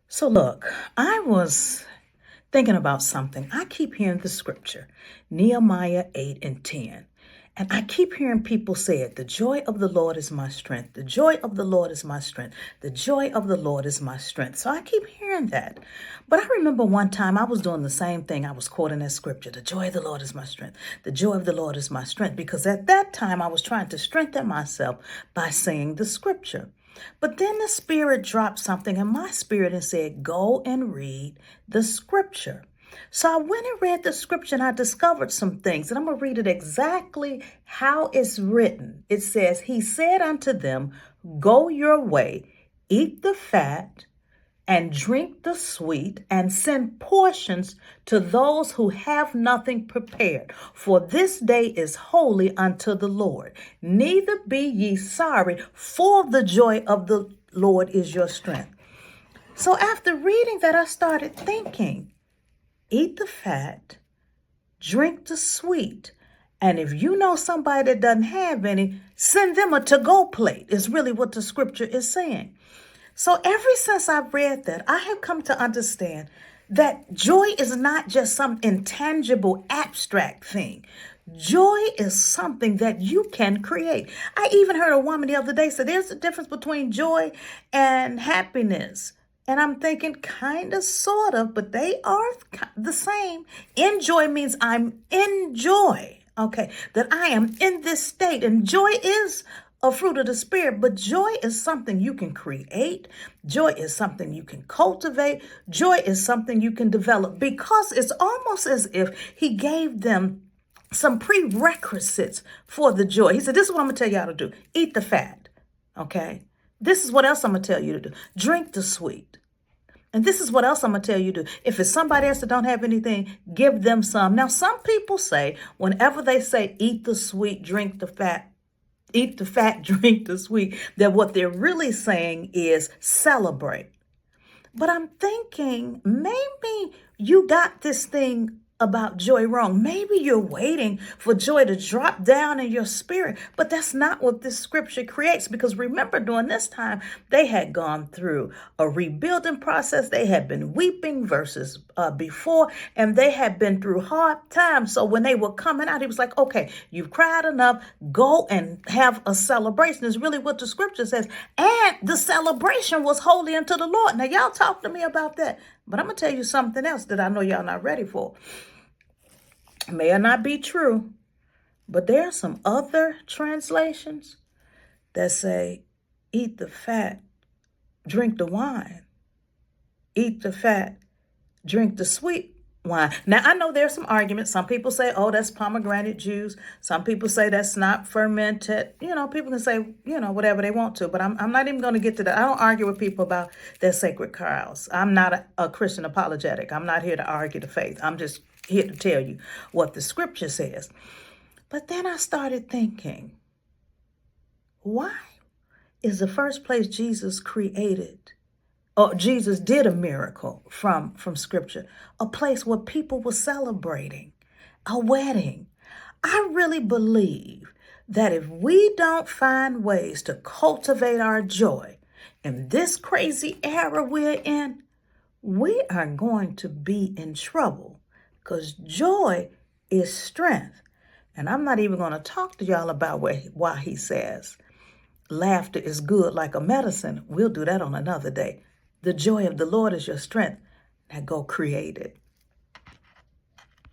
So look, I was thinking about something. I keep hearing the scripture, Nehemiah 8 and 10. And I keep hearing people say it, the joy of the Lord is my strength. The joy of the Lord is my strength. The joy of the Lord is my strength. So I keep hearing that. But I remember one time I was doing the same thing. I was quoting that scripture, the joy of the Lord is my strength. The joy of the Lord is my strength. Because at that time I was trying to strengthen myself by saying the scripture. But then the Spirit dropped something in my spirit and said, go and read the scripture. So I went and read the scripture and I discovered some things. And I'm going to read it exactly how it's written. It says, he said unto them, go your way, eat the fat, and drink the sweet, and send portions to those who have nothing prepared. For this day is holy unto the Lord. Neither be ye sorry, for the joy of the Lord is your strength. So after reading that, I started thinking, eat the fat, drink the sweet. And if you know somebody that doesn't have any, send them a to-go plate, is really what the scripture is saying. So ever since I've read that, I have come to understand that joy is not just some intangible, abstract thing. Joy is something that you can create. I even heard a woman the other day say there's a difference between joy and happiness. And I'm thinking kind of, sort of, but they are the same. Enjoy means I'm in joy. Okay, that I am in this state. And joy is a fruit of the Spirit, but joy is something you can create. Joy is something you can cultivate. Joy is something you can develop, because it's almost as if he gave them some prerequisites for the joy. He said, this is what I'm going to tell you how to do. Eat the fat, okay? This is what else I'm going to tell you to do. Drink the sweet. And this is what else I'm going to tell you to do. If it's somebody else that don't have anything, give them some. Now, some people say, whenever they say eat the sweet, drink the fat, eat the fat, drink the sweet, that what they're really saying is celebrate. But I'm thinking maybe you got this thing about joy wrong. Maybe you're waiting for joy to drop down in your spirit, but that's not what this scripture creates. Because remember, during this time, they had gone through a rebuilding process. They had been weeping versus before, and they had been through hard times. So when they were coming out, he was like, okay, you've cried enough. Go and have a celebration, is really what the scripture says. And the celebration was holy unto the Lord. Now, y'all talk to me about that. But I'm going to tell you something else that I know y'all not ready for. May or not be true, but there are some other translations that say, eat the fat, drink the wine. Eat the fat, drink the sweet wine. Now, I know there's some arguments. Some people say, oh, that's pomegranate juice. Some people say that's not fermented. People can say, whatever they want to, but I'm not even going to get to that. I don't argue with people about their sacred cows. I'm not a Christian apologetic. I'm not here to argue the faith. I'm just here to tell you what the scripture says. But then I started thinking, why is the first place Jesus created, or Jesus did a miracle from scripture, a place where people were celebrating a wedding? I really believe that if we don't find ways to cultivate our joy in this crazy era we're in, we are going to be in trouble, because joy is strength. And I'm not even going to talk to y'all about why he says laughter is good like a medicine. We'll do that on another day. The joy of the Lord is your strength. Now go create it.